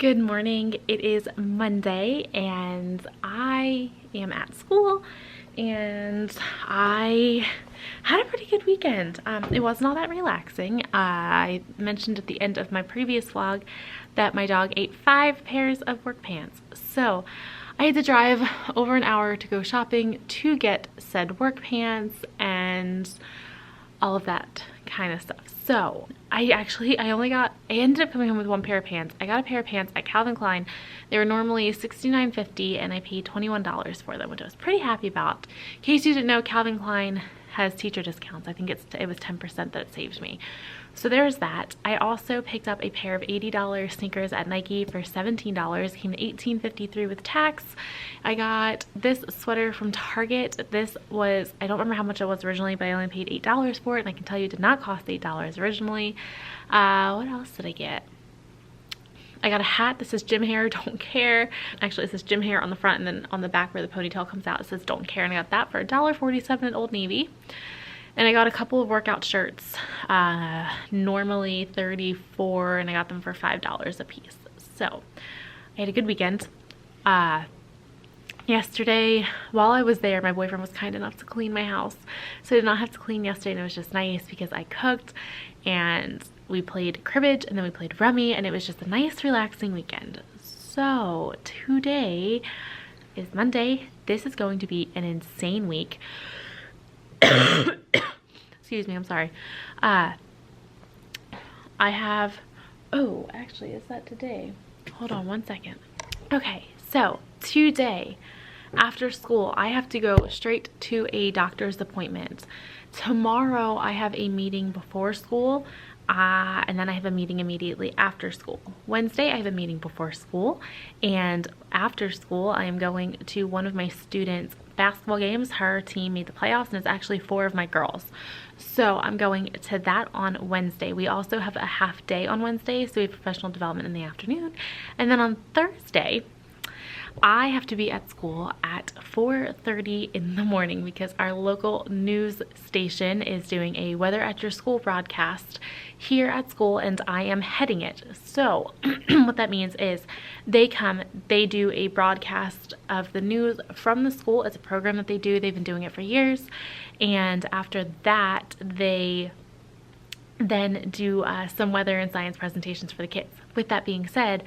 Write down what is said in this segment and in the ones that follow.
Good morning. It is Monday and I am at school and I had a pretty good weekend. It wasn't all that relaxing. I mentioned at the end of my previous vlog that my dog ate 5 pairs of work pants. So I had to drive over an hour to go shopping to get said work pants and all of that kind of stuff. So I ended up coming home with 1 pair of pants. I got a pair of pants at Calvin Klein. They were normally $69.50 and I paid $21 for them, which I was pretty happy about. In case you didn't know, Calvin Klein has teacher discounts. I think it was 10% that it saved me. So there's that. I also picked up a pair of $80 sneakers at Nike for $17. Came to $18.53 with tax. I got this sweater from Target. This was, I don't remember how much it was originally, but I only paid $8 for it, and I can tell you it did not cost $8 originally. What else did I get? I got a hat that says Gym Hair, Don't Care. Actually, it says Gym Hair on the front, and then on the back where the ponytail comes out, it says Don't Care, and I got that for $1.47 at Old Navy. And I got a couple of workout shirts, normally $34, and I got them for $5 a piece. So I had a good weekend. Yesterday, while I was there, my boyfriend was kind enough to clean my house. So I did not have to clean yesterday, and it was just nice because I cooked and we played cribbage and then we played rummy, and it was just a nice relaxing weekend. So today is Monday. This is going to be an insane week. Excuse me, I'm sorry. I have, oh, actually, is that today? Hold on one second. Okay, so today, after school, I have to go straight to a doctor's appointment. Tomorrow, I have a meeting before school, and then I have a meeting immediately after school. Wednesday, I have a meeting before school, and after school, I am going to one of my students' basketball games. Her team made the playoffs, and it's actually 4 of my girls. So I'm going to that on Wednesday. We also have a half day on Wednesday, so we have professional development in the afternoon. And then on Thursday, I have to be at school at 4:30 in the morning because our local news station is doing a weather at your school broadcast here at school, and I am heading it. So what that means is they do a broadcast of the news from the school. It's a program that they do. They've been doing it for years. And after that, they then do some weather and science presentations for the kids. With that being said,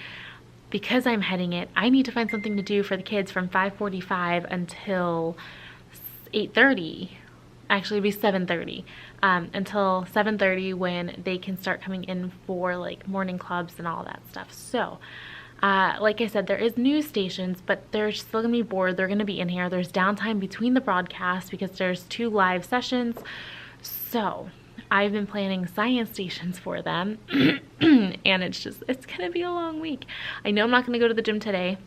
because I'm heading it, I need to find something to do for the kids from 5:45 until 8:30. Actually, it'd be 7:30 until 7:30 when they can start coming in for like morning clubs and all that stuff. So like I said, there is news stations, but they're still gonna be bored. They're gonna be in here. There's downtime between the broadcasts because there's 2 live sessions. So I've been planning science stations for them and it's gonna be a long week. I know I'm not gonna go to the gym today.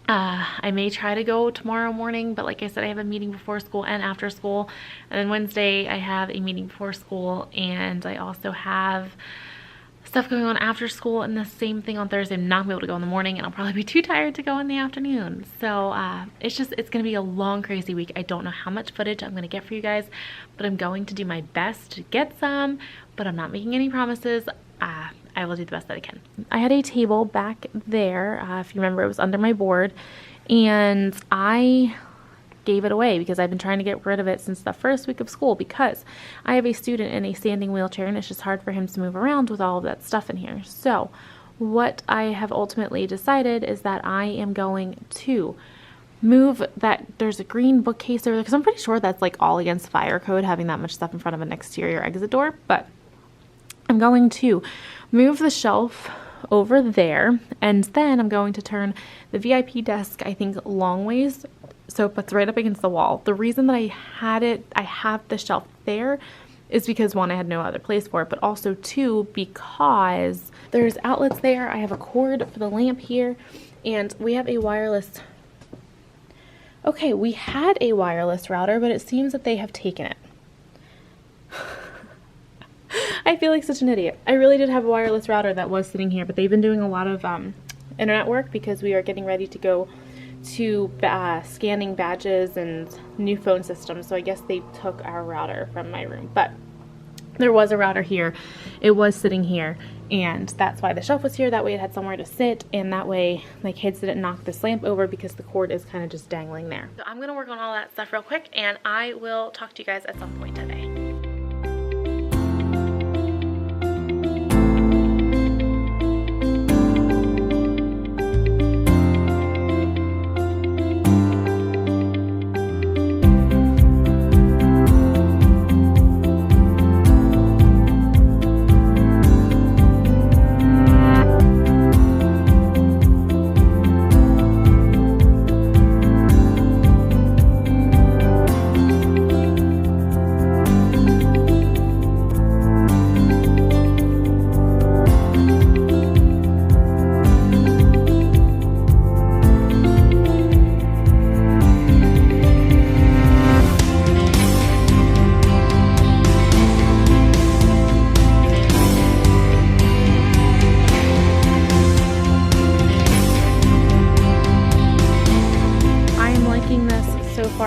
I may try to go tomorrow morning, but like I said, I have a meeting before school and after school. And then Wednesday I have a meeting before school, and I also have stuff going on after school, and the same thing on Thursday. I'm not gonna be able to go in the morning, and I'll probably be too tired to go in the afternoon. So it's gonna be a long, crazy week. I don't know how much footage I'm gonna get for you guys, but I'm going to do my best to get some, but I'm not making any promises. I will do the best that I can. I had a table back there, if you remember, it was under my board, and I gave it away because I've been trying to get rid of it since the first week of school because I have a student in a standing wheelchair and it's just hard for him to move around with all of that stuff in here. So what I have ultimately decided is that I am going to move that. There's a green bookcase over there because I'm pretty sure that's like all against fire code, having that much stuff in front of an exterior exit door, but I'm going to move the shelf over there, and then I'm going to turn the VIP desk, I think, long ways, so it puts right up against the wall. The reason that I have the shelf there is because 1, I had no other place for it, but also 2, because there's outlets there. I have a cord for the lamp here, and we have a wireless. Okay, we had a wireless router, but it seems that they have taken it. I feel like such an idiot. I really did have a wireless router that was sitting here, but they've been doing a lot of internet work because we are getting ready to go to scanning badges and new phone systems. So I guess they took our router from my room. But there was a router here. It was sitting here, and that's why the shelf was here. That way it had somewhere to sit, and that way my kids didn't knock this lamp over because the cord is kind of just dangling there. So I'm gonna work on all that stuff real quick, and I will talk to you guys at some point today.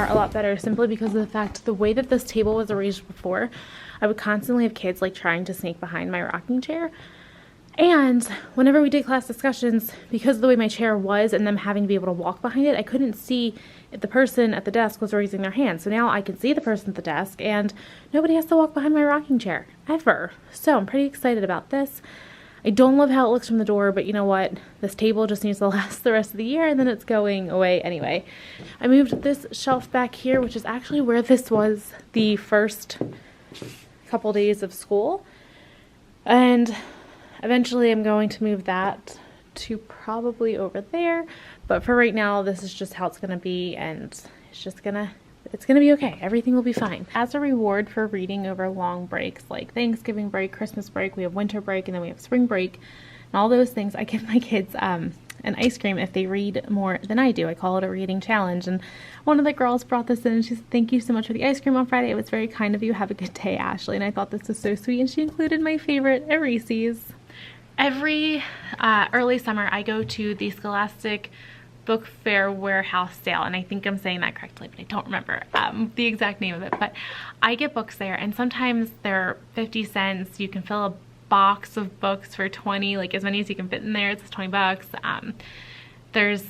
A lot better, simply because of the fact the way that this table was arranged before, I would constantly have kids like trying to sneak behind my rocking chair, and whenever we did class discussions, because of the way my chair was and them having to be able to walk behind it, I couldn't see if the person at the desk was raising their hand. So now I can see the person at the desk and nobody has to walk behind my rocking chair ever. So I'm pretty excited about this. I don't love how it looks from the door, but you know what? This table just needs to last the rest of the year, and then it's going away anyway. I moved this shelf back here, which is actually where this was the first couple days of school. And eventually I'm going to move that to probably over there. But for right now, this is just how it's going to be, and it's going to be okay. Everything will be fine. As a reward for reading over long breaks like Thanksgiving break, Christmas break, we have winter break, and then we have spring break, and all those things, I give my kids an ice cream if they read more than I do. I call it a reading challenge, and one of the girls brought this in and she said, "Thank you so much for the ice cream on Friday. It was very kind of you. Have a good day, Ashley." And I thought this was so sweet, and she included my favorite, a Reese's. Every early summer I go to the Scholastic Book Fair Warehouse sale, and I think I'm saying that correctly, but I don't remember the exact name of it. But I get books there, and sometimes they're 50 cents. You can fill a box of books for 20, like as many as you can fit in there. It's 20 bucks. There's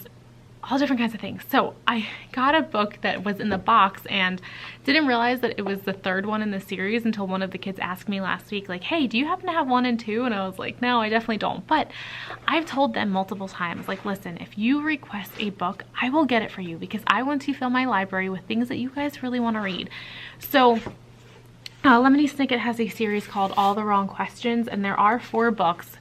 all different kinds of things. So I got a book that was in the box and didn't realize that it was the third one in the series until one of the kids asked me last week, like, "Hey, do you happen to have 1 and 2?" And I was like, "No, I definitely don't." But I've told them multiple times, like, listen, if you request a book, I will get it for you because I want to fill my library with things that you guys really want to read. So Lemony Snicket has a series called All the Wrong Questions, and there are 4 books.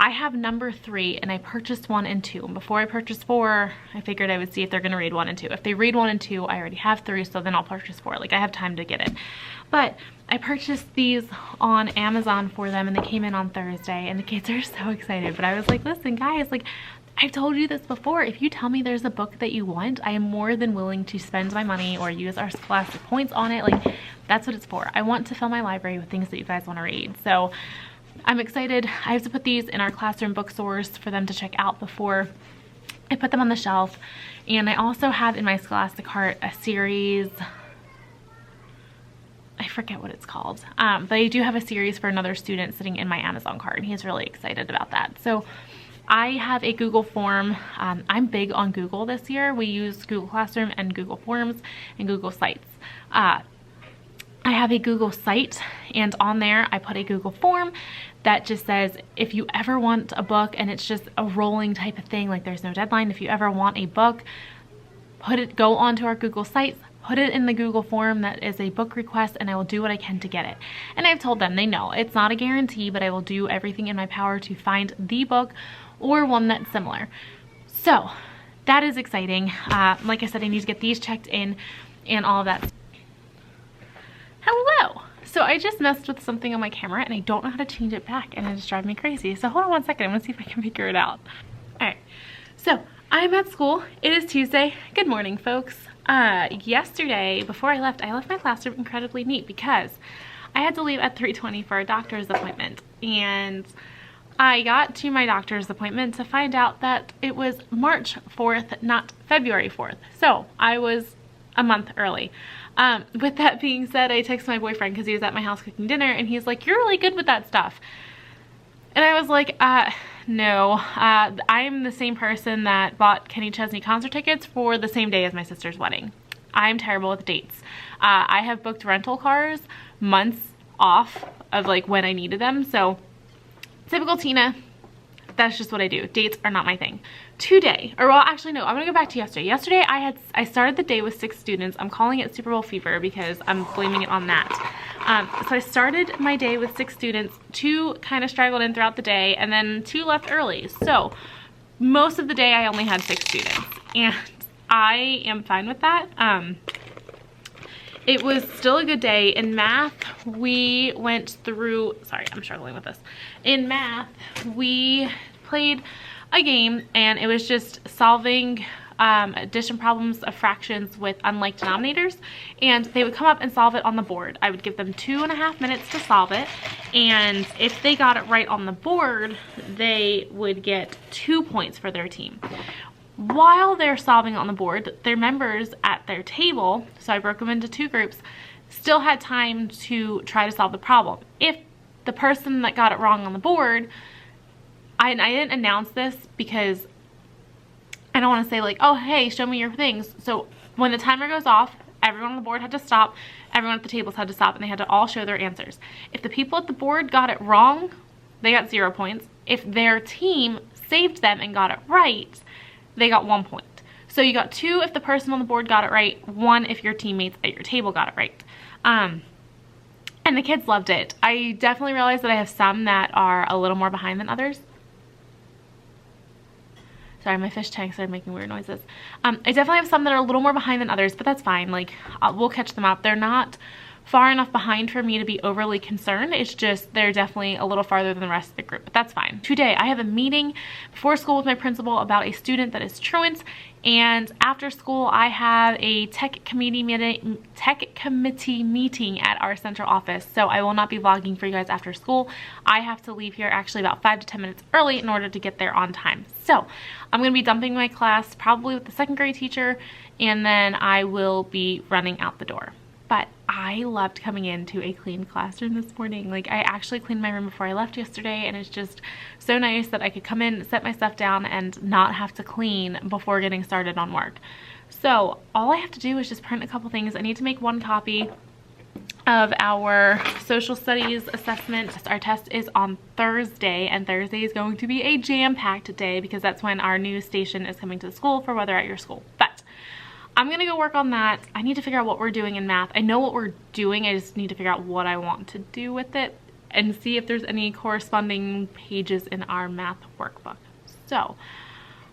I have number 3, and I purchased 1 and 2. And before I purchased 4, I figured I would see if they're going to read 1 and 2. If they read 1 and 2, I already have 3, so then I'll purchase 4. Like, I have time to get it. But I purchased these on Amazon for them, and they came in on Thursday, and the kids are so excited. But I was like, listen, guys, like, I've told you this before. If you tell me there's a book that you want, I am more than willing to spend my money or use our Scholastic points on it. Like, that's what it's for. I want to fill my library with things that you guys want to read. So I'm excited. I have to put these in our classroom bookstores for them to check out before I put them on the shelf. And I also have in my Scholastic cart a series, I forget what it's called, but I do have a series for another student sitting in my Amazon cart, and he's really excited about that. So I have a Google form. I'm big on Google this year. We use Google Classroom and Google Forms and Google Sites. I have a Google site, and on there I put a Google form that just says, if you ever want a book, and it's just a rolling type of thing, like there's no deadline. If you ever want a book, go onto our Google sites, put it in the Google form that is a book request, and I will do what I can to get it. And I've told them, they know it's not a guarantee, but I will do everything in my power to find the book or one that's similar. So that is exciting. Like I said, I need to get these checked in and all of that. Hello. So I just messed with something on my camera and I don't know how to change it back, and it just drives me crazy. So hold on one second. I'm gonna see if I can figure it out. All right. So I'm at school. It is Tuesday. Good morning, folks. Yesterday, before I left my classroom incredibly neat because I had to leave at 3:20 for a doctor's appointment. And I got to my doctor's appointment to find out that it was March 4th, not February 4th. So I was a month early. With that being said, I texted my boyfriend because he was at my house cooking dinner, and he's like, you're really good with that stuff. And I was like, no, I'm the same person that bought Kenny Chesney concert tickets for the same day as my sister's wedding. I'm terrible with dates. I have booked rental cars months off of like when I needed them. So typical Tina, that's just what I do. Dates are not my thing. Today, or well, actually no, I'm gonna go back to yesterday. Yesterday I started the day with 6 students. I'm calling it Super Bowl fever because I'm blaming it on that. So I started my day with 6 students, 2 kind of straggled in throughout the day, and then 2 left early. So most of the day I only had 6 students, and I am fine with that. It was still a good day. In math, we went through, sorry, I'm struggling with this. In math, we played a game, and it was just solving addition problems of fractions with unlike denominators, and they would come up and solve it on the board. I would give them 2.5 minutes to solve it, and if they got it right on the board, they would get 2 points for their team. While they're solving on the board, their members at their table, so I broke them into 2 groups, still had time to try to solve the problem. If the person that got it wrong on the board, I didn't announce this because I don't want to say like, oh, hey, show me your things. So when the timer goes off, everyone on the board had to stop, everyone at the tables had to stop, and they had to all show their answers. If the people at the board got it wrong, they got 0 points. If their team saved them and got it right, they got 1 point. So you got 2 if the person on the board got it right, 1 if your teammates at your table got it right. And the kids loved it. I definitely realized that I have some that are a little more behind than others. Sorry, my fish tank started making weird noises. I definitely have some that are a little more behind than others, but that's fine. Like, we'll catch them up. They're not far enough behind for me to be overly concerned. It's just they're definitely a little farther than the rest of the group, but that's fine. Today, I have a meeting before school with my principal about a student that is truant, and after school, I have a tech committee meeting at our central office, so I will not be vlogging for you guys after school. I have to leave here actually about 5 to 10 minutes early in order to get there on time. So I'm going to be dumping my class probably with the 2nd grade teacher, and then I will be running out the door. But I loved coming into a clean classroom this morning. Like, I actually cleaned my room before I left yesterday, and it's just so nice that I could come in, set my stuff down, and not have to clean before getting started on work. So all I have to do is just print a couple things. I need to make 1 copy of our social studies assessment. Our test is on Thursday, and Thursday is going to be a jam-packed day because that's when our news station is coming to the school for Weather at Your School. But I'm gonna go work on that. I need to figure out what we're doing in math. I know what we're doing, I just need to figure out what I want to do with it and see if there's any corresponding pages in our math workbook. So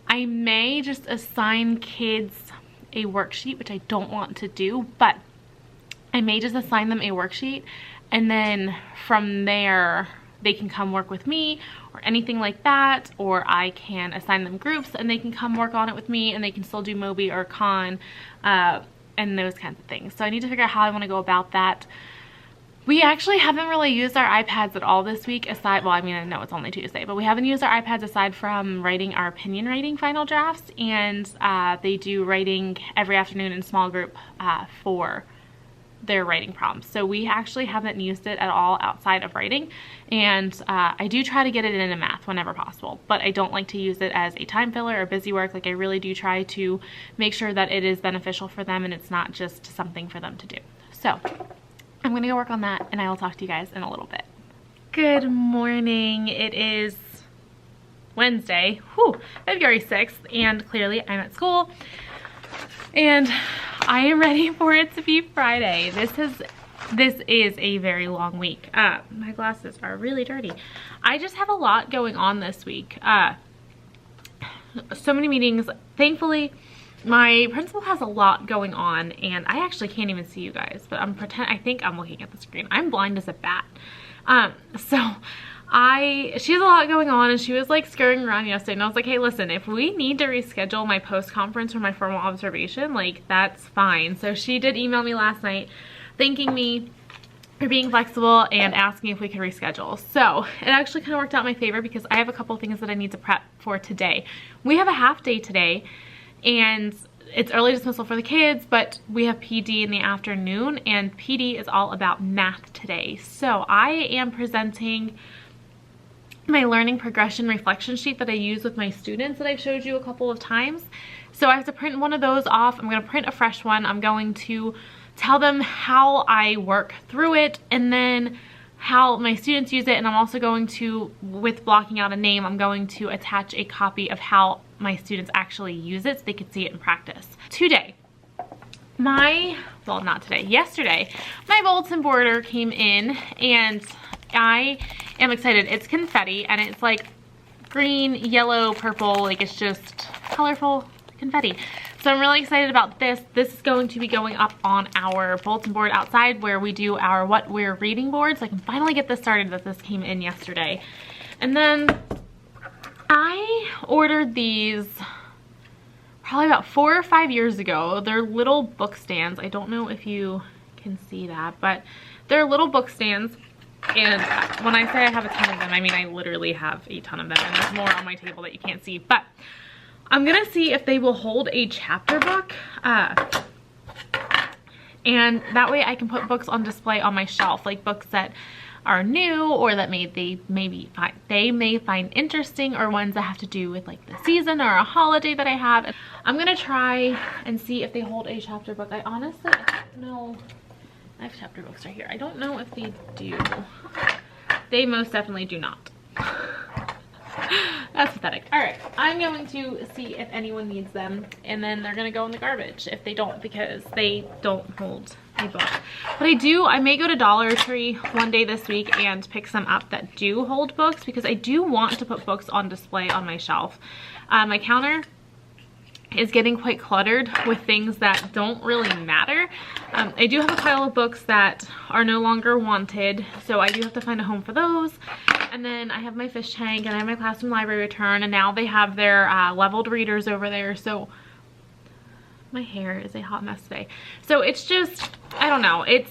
I may just assign kids a worksheet, which I don't want to do, but I may just assign them a worksheet, and then from there they can come work with me or anything like that, or I can assign them groups and they can come work on it with me, and they can still do Moby or Con and those kinds of things. So I need to figure out how I want to go about that. We actually haven't really used our iPads at all this week aside, well, I mean, I know it's only Tuesday, but we haven't used our iPads aside from writing our opinion writing final drafts, and they do writing every afternoon in small group for their writing prompts. So we actually haven't used it at all outside of writing, and I do try to get it into math whenever possible, but I don't like to use it as a time filler or busy work. Like, I really do try to make sure that it is beneficial for them and it's not just something for them to do. So I'm gonna go work on that, and I will talk to you guys in a little bit. Good morning. It is Wednesday, February 6th, and clearly I'm at school, and I am ready for it to be Friday. This is a very long week. My glasses are really dirty. I just have a lot going on this week. So many meetings. Thankfully, my principal has a lot going on, and I actually can't even see you guys, but I think I'm looking at the screen. I'm blind as a bat. She has a lot going on, and she was like scurrying around yesterday, and I was like, hey, listen, if we need to reschedule my post-conference or my formal observation, like, that's fine. So she did email me last night thanking me for being flexible and asking if we could reschedule. So it actually kind of worked out in my favor because I have a couple things that I need to prep for today. We have a half day today, and it's early dismissal for the kids, but we have PD in the afternoon, and PD is all about math today. So I am presenting my learning progression reflection sheet that I use with my students that I've showed you a couple of times. So I have to print one of those off. I'm going to print a fresh one. I'm going to tell them how I work through it and then how my students use it. And I'm also going to, with blocking out a name, I'm going to attach a copy of how my students actually use it so they can see it in practice. Today, well, not today, yesterday, my bulletin boarder came in and I am excited. It's confetti and it's like green, yellow, purple, like it's just colorful confetti. So I'm really excited about this. This is going to be going up on our bulletin board outside where we do our what we're reading board. So I can finally get this started, that this came in yesterday. And then I ordered these probably about 4 or 5 years ago. They're little book stands. I don't know if you can see that, but they're little book stands. And when I say I have a ton of them, I mean I literally have a ton of them, and there's more on my table that you can't see. But I'm gonna see if they will hold a chapter book, and that way I can put books on display on my shelf, like books that are new or that they may find interesting, or ones that have to do with like the season or a holiday that I have. I'm gonna try and see if they hold a chapter book. I honestly don't know. I have chapter books right here. I don't know if they do. They most definitely do not. That's pathetic. All right, I'm going to see if anyone needs them, and then they're gonna go in the garbage if they don't, because they don't hold a book. But I may go to Dollar Tree one day this week and pick some up that do hold books, because I do want to put books on display on my shelf. My counter is getting quite cluttered with things that don't really matter. I do have a pile of books that are no longer wanted, so I do have to find a home for those. And then I have my fish tank, and I have my classroom library return, and now they have their leveled readers over there. So my hair is a hot mess today. So it's just, I don't know, it's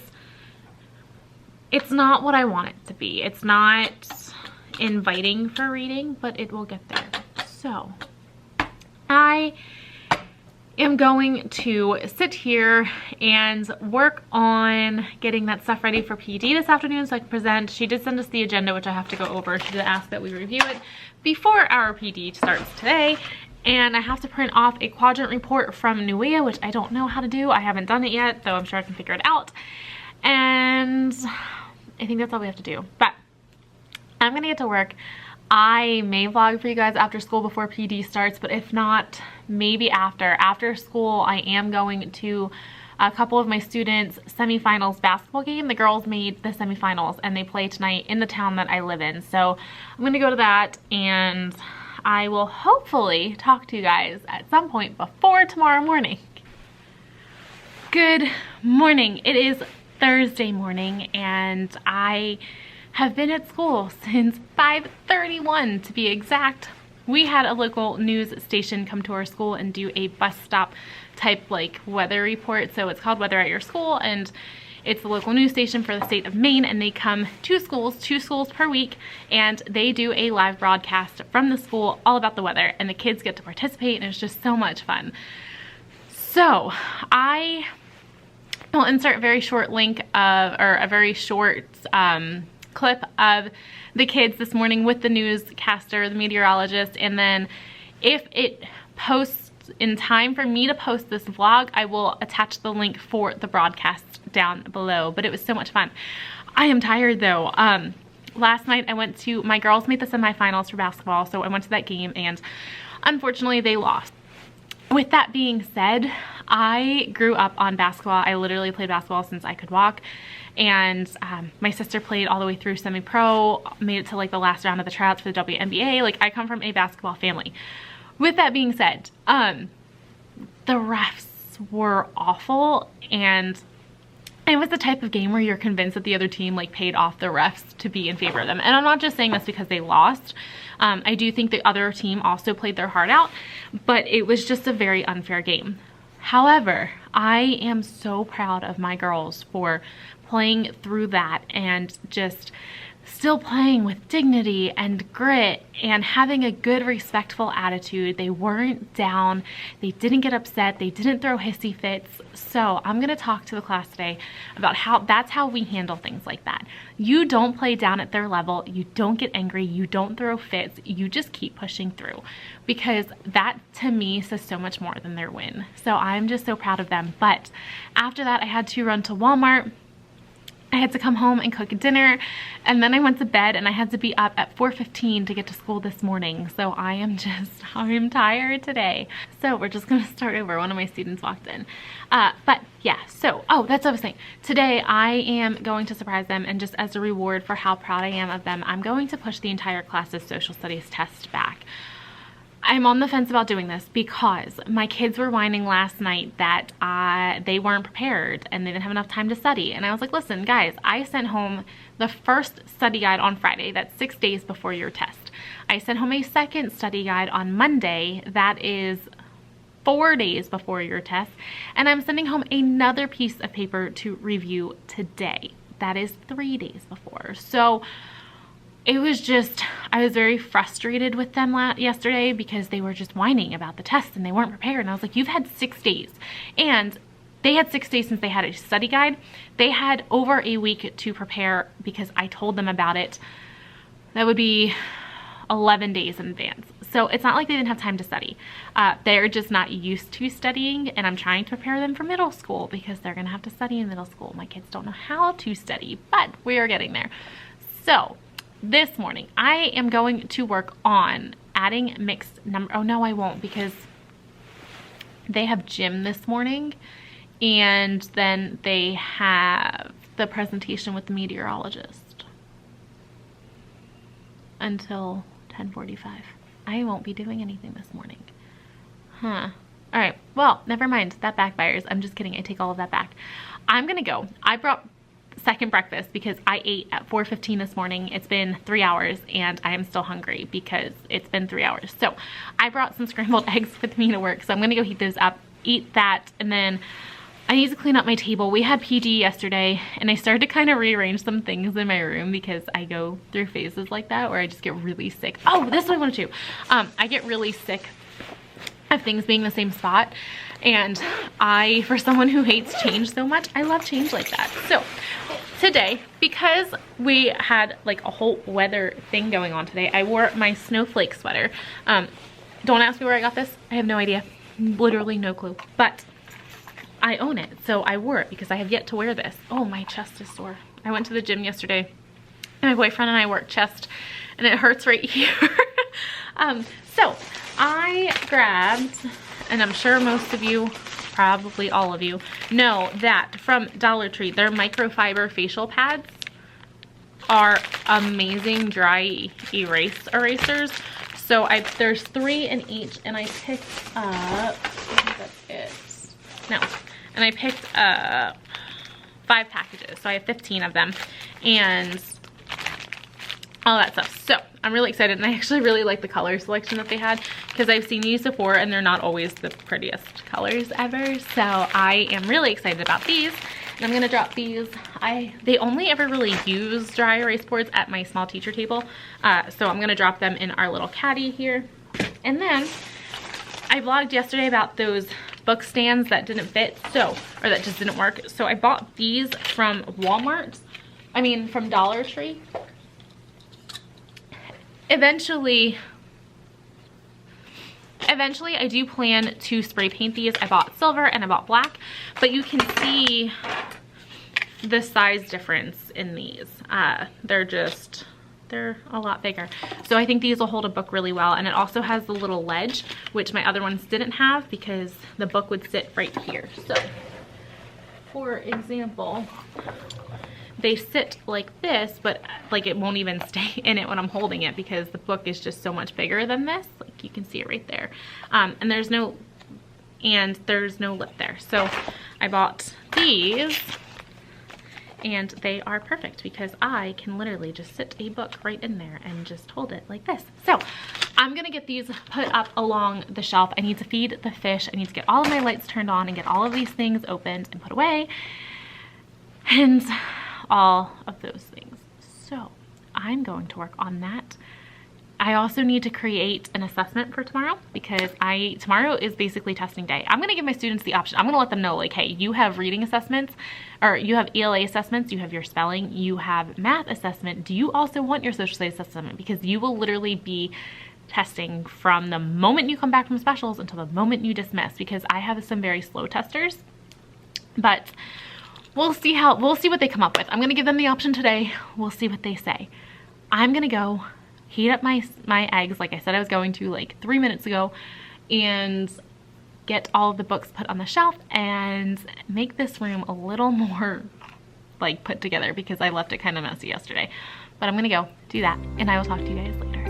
not what I want it to be. It's not inviting for reading, but it will get there. So I am going to sit here and work on getting that stuff ready for PD this afternoon so I can present. She did send us the agenda, which I have to go over. She did ask that we review it before our PD starts today. And I have to print off a quadrant report from NUEA, which I don't know how to do. I haven't done it yet, though I'm sure I can figure it out. And I think that's all we have to do. But I'm gonna get to work. I may vlog for you guys after school before PD starts, but if not, maybe after. After school, I am going to a couple of my students' semifinals basketball game. The girls made the semifinals and they play tonight in the town that I live in. So I'm gonna go to that, and I will hopefully talk to you guys at some point before tomorrow morning. Good morning. It is Thursday morning, and I have been at school since 5:31 to be exact. We had a local news station come to our school and do a bus stop type like weather report. So it's called Weather at Your School, and it's the local news station for the state of Maine, and they come to schools, 2 schools per week, and they do a live broadcast from the school all about the weather, and the kids get to participate, and it's just so much fun. So I will insert a very short link of, or a very short clip of the kids this morning with the newscaster, the meteorologist, and then if it posts in time for me to post this vlog, I will attach the link for the broadcast down below. But it was so much fun. I am tired though. Last night I went to, my girls made the semifinals for basketball, so I went to that game and unfortunately they lost. With that being said, I grew up on basketball. I literally played basketball since I could walk. And my sister played all the way through semi-pro, made it to like the last round of the tryouts for the WNBA. Like, I come from a basketball family. With that being said, the refs were awful, and it was the type of game where you're convinced that the other team like paid off the refs to be in favor of them. And I'm not just saying this because they lost. I do think the other team also played their heart out, but it was just a very unfair game. However, I am so proud of my girls for playing through that and just still playing with dignity and grit and having a good, respectful attitude. They weren't down. They didn't get upset. They didn't throw hissy fits. So I'm going to talk to the class today about how that's how we handle things like that. You don't play down at their level. You don't get angry. You don't throw fits. You just keep pushing through, because that to me says so much more than their win. So I'm just so proud of them. But after that, I had to run to Walmart. I had to come home and cook dinner, and then I went to bed, and I had to be up at 4:15 to get to school this morning. So I'm tired today. So we're just gonna start over. One of my students walked in. But yeah, so, oh, that's what I was saying. Today I am going to surprise them, and just as a reward for how proud I am of them, I'm going to push the entire class's social studies test back. I'm on the fence about doing this because my kids were whining last night that they weren't prepared and they didn't have enough time to study. And I was like, listen, guys, I sent home the first study guide on Friday. That's 6 days before your test. I sent home a second study guide on Monday. That is 4 days before your test. And I'm sending home another piece of paper to review today. That is 3 days before. So it was just, I was very frustrated with them yesterday because they were just whining about the test and they weren't prepared. And I was like, you've had 6 days. And they had 6 days since they had a study guide. They had over a week to prepare because I told them about it. That would be 11 days in advance. So it's not like they didn't have time to study. They're just not used to studying, and I'm trying to prepare them for middle school because they're gonna have to study in middle school. My kids don't know how to study, but we are getting there. So this morning, I am going to work on adding mixed number. Oh no, I won't, because they have gym this morning, and then they have the presentation with the meteorologist until 10:45. I won't be doing anything this morning. All right, well, never mind. That backfires. I'm just kidding. I take all of that back. I'm gonna go. I brought second breakfast because I ate at 4:15 this morning. It's been 3 hours and I am still hungry because it's been 3 hours. So I brought some scrambled eggs with me to work. So I'm gonna go heat those up, eat that, and then I need to clean up my table. We had PG yesterday and I started to kind of rearrange some things in my room because I go through phases like that where I just get really sick. Oh, this is what I wanted to. I get really sick of things being in the same spot. And for someone who hates change so much, I love change like that. So today, because we had like a whole weather thing going on today, I wore my snowflake sweater. Don't ask me where I got this. I have no idea. Literally no clue. But I own it, so I wore it because I have yet to wear this. Oh, my chest is sore. I went to the gym yesterday and my boyfriend and I worked chest and it hurts right here. So I grabbed, and I'm sure most of you, probably all of you, know that from Dollar Tree, their microfiber facial pads are amazing dry erasers. So there's 3 in each, and I picked up, I think that's it. No, and I picked up 5 packages, so I have 15 of them, and all that stuff. So I'm really excited, and I actually really like the color selection that they had because I've seen these before and they're not always the prettiest colors ever. So I am really excited about these, and I'm gonna drop these. They only ever really use dry erase boards at my small teacher table, so I'm gonna drop them in our little caddy here. And then I vlogged yesterday about those book stands that didn't fit, or that just didn't work. So I bought these from Walmart, from Dollar Tree. Eventually I do plan to spray paint these. I bought silver and I bought black, but you can see the size difference in these. They're a lot bigger. So I think these will hold a book really well, and it also has the little ledge, which my other ones didn't have because the book would sit right here. So for example, they sit like this, but like it won't even stay in it when I'm holding it because the book is just so much bigger than this. Like you can see it right there. And there's no lip there. So I bought these, and they are perfect because I can literally just sit a book right in there and just hold it like this. So I'm gonna get these put up along the shelf. I need to feed the fish. I need to get all of my lights turned on and get all of these things opened and put away, and all of those things. So I'm going to work on that. I also need to create an assessment for tomorrow because tomorrow is basically testing day. I'm going to give my students the option. I'm going to let them know, like, hey, you have reading assessments, or you have ELA assessments, you have your spelling, you have math assessment. Do you also want your social studies assessment? Because you will literally be testing from the moment you come back from specials until the moment you dismiss, because I have some very slow testers. But we'll see what they come up with. I'm going to give them the option today. We'll see what they say. I'm going to go heat up my eggs like I said I was going to, like 3 minutes ago, and get all of the books put on the shelf and make this room a little more like put together because I left it kind of messy yesterday. But I'm gonna go do that, and I will talk to you guys later.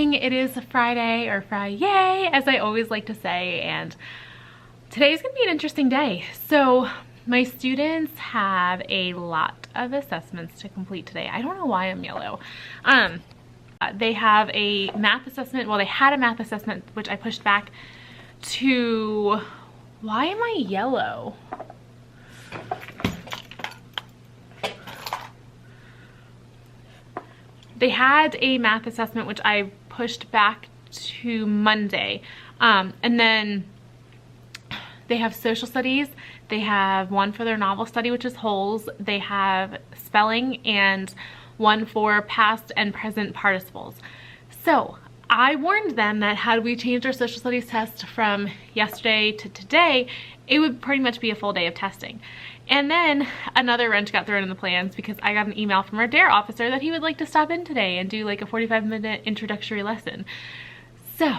It is a Friday, or Friday, as I always like to say, and today's gonna be an interesting day. So my students have a lot of assessments to complete today. I don't know why I'm yellow. They have a math assessment. Well, they had a math assessment, which I pushed back to, why am I yellow? They had a math assessment, which I pushed back to Monday. And then they have social studies. They have one for their novel study, which is wholes. They have spelling and one for past and present participles. So I warned them that had we changed our social studies test from yesterday to today, it would pretty much be a full day of testing. And then another wrench got thrown in the plans because I got an email from our DARE officer that he would like to stop in today and do like a 45-minute introductory lesson. So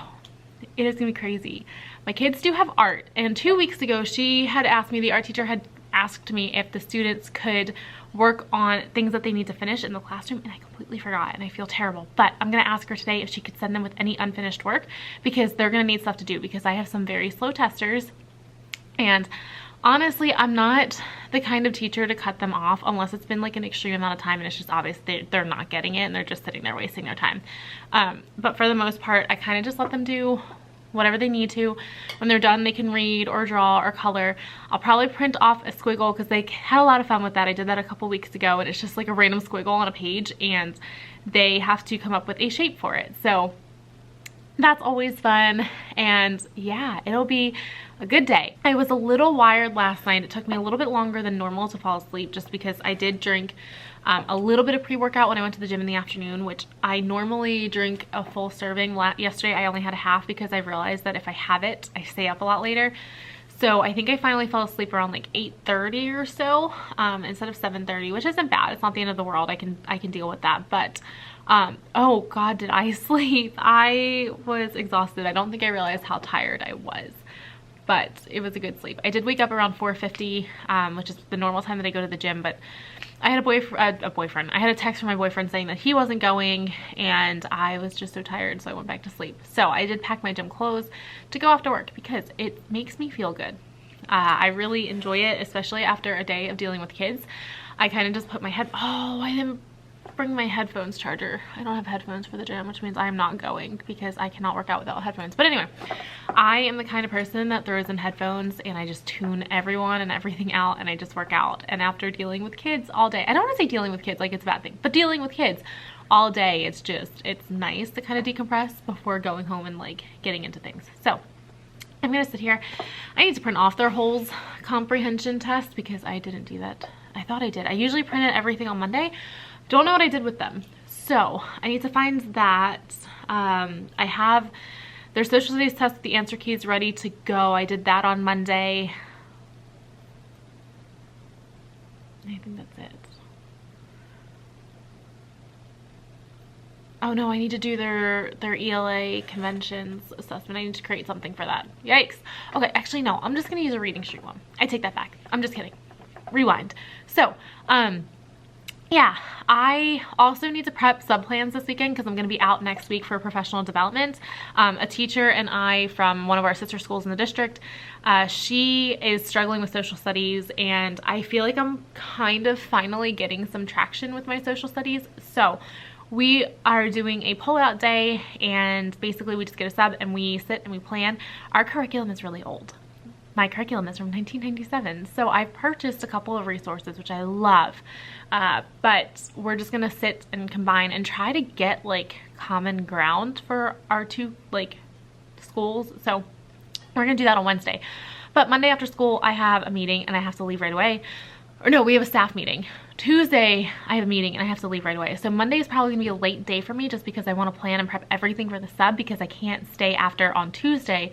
it is gonna be crazy. My kids do have art, and 2 weeks ago she had asked me, the art teacher had asked me if the students could work on things that they need to finish in the classroom, and I completely forgot and I feel terrible. But I'm gonna ask her today if she could send them with any unfinished work because they're gonna need stuff to do because I have some very slow testers. And honestly, I'm not the kind of teacher to cut them off unless it's been like an extreme amount of time and it's just obvious they're not getting it and they're just sitting there wasting their time. But for the most part, I kind of just let them do whatever they need to. When they're done, they can read or draw or color. I'll probably print off a squiggle because they had a lot of fun with that. I did that a couple weeks ago, and it's just like a random squiggle on a page and they have to come up with a shape for it. So that's always fun, and yeah, it'll be a good day. I was a little wired last night. It took me a little bit longer than normal to fall asleep just because I did drink a little bit of pre-workout when I went to the gym in the afternoon, which I normally drink a full serving. Yesterday I only had a half because I realized that if I have it, I stay up a lot later. So I think I finally fell asleep around like 8:30 or so instead of 7:30, which isn't bad. It's not the end of the world. I can deal with that. But oh God, did I sleep? I was exhausted. I don't think I realized how tired I was, but it was a good sleep. I did wake up around 4:50, which is the normal time that I go to the gym, but I had a boyfriend. I had a text from my boyfriend saying that he wasn't going, and I was just so tired, so I went back to sleep. So I did pack my gym clothes to go off to work because it makes me feel good. I really enjoy it, especially after a day of dealing with kids. I kind of just put my I didn't bring my headphones charger. I don't have headphones for the gym, which means I am not going because I cannot work out without headphones. But anyway, I am the kind of person that throws in headphones and I just tune everyone and everything out and I just work out. And after dealing with kids all day, I don't want to say dealing with kids like it's a bad thing, but dealing with kids all day, it's nice to kind of decompress before going home and like getting into things. So I'm gonna sit here. I need to print off their wholes comprehension test because I didn't do that. I thought I did. I usually print everything on Monday. Don't know what I did with them. So I need to find that. I have Their social studies test, the answer key is ready to go. I did that on Monday. I think that's it. Oh no, I need to do their ELA conventions assessment. I need to create something for that. Yikes. Okay, actually no, I'm just gonna use a reading street one. I take that back. I'm just kidding. Rewind. So, yeah, I also need to prep sub-plans this weekend because I'm going to be out next week for professional development. A teacher and I from one of our sister schools in the district, she is struggling with social studies, and I feel like I'm kind of finally getting some traction with my social studies. So we are doing a pull-out day, and basically we just get a sub and we sit and we plan. Our curriculum is really old. My curriculum is from 1997, so I've purchased a couple of resources, which I love, but we're just gonna sit and combine and try to get like common ground for our two like schools. So we're gonna do that on Wednesday, but Monday after school I have a meeting and I have to leave right away. Or no, we have a staff meeting. Tuesday I have a meeting and I have to leave right away. So Monday is probably gonna be a late day for me just because I want to plan and prep everything for the sub, because I can't stay after on Tuesday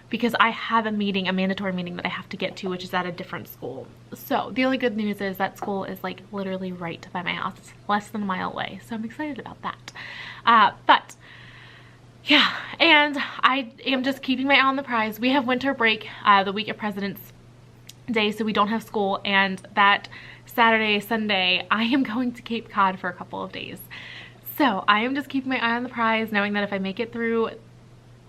because I have a meeting, a mandatory meeting that I have to get to, which is at a different school. So the only good news is that school is like literally right by my house. It's less than a mile away. So I'm excited about that. But yeah, and I am just keeping my eye on the prize. We have winter break the week of President's Day, so we don't have school, and that Saturday, Sunday, I am going to Cape Cod for a couple of days. So I am just keeping my eye on the prize, knowing that if I make it through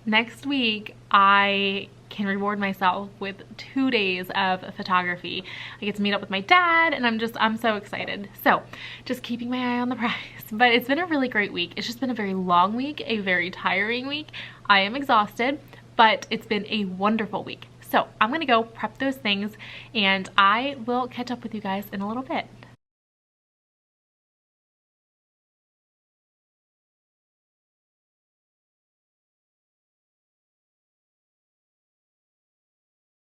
next week, I can reward myself with 2 days of photography. I get to meet up with my dad, and I'm so excited. So just keeping my eye on the prize. But it's been a really great week. It's just been a very long week, a very tiring week. I am exhausted, but it's been a wonderful week. So I'm gonna go prep those things, and I will catch up with you guys in a little bit.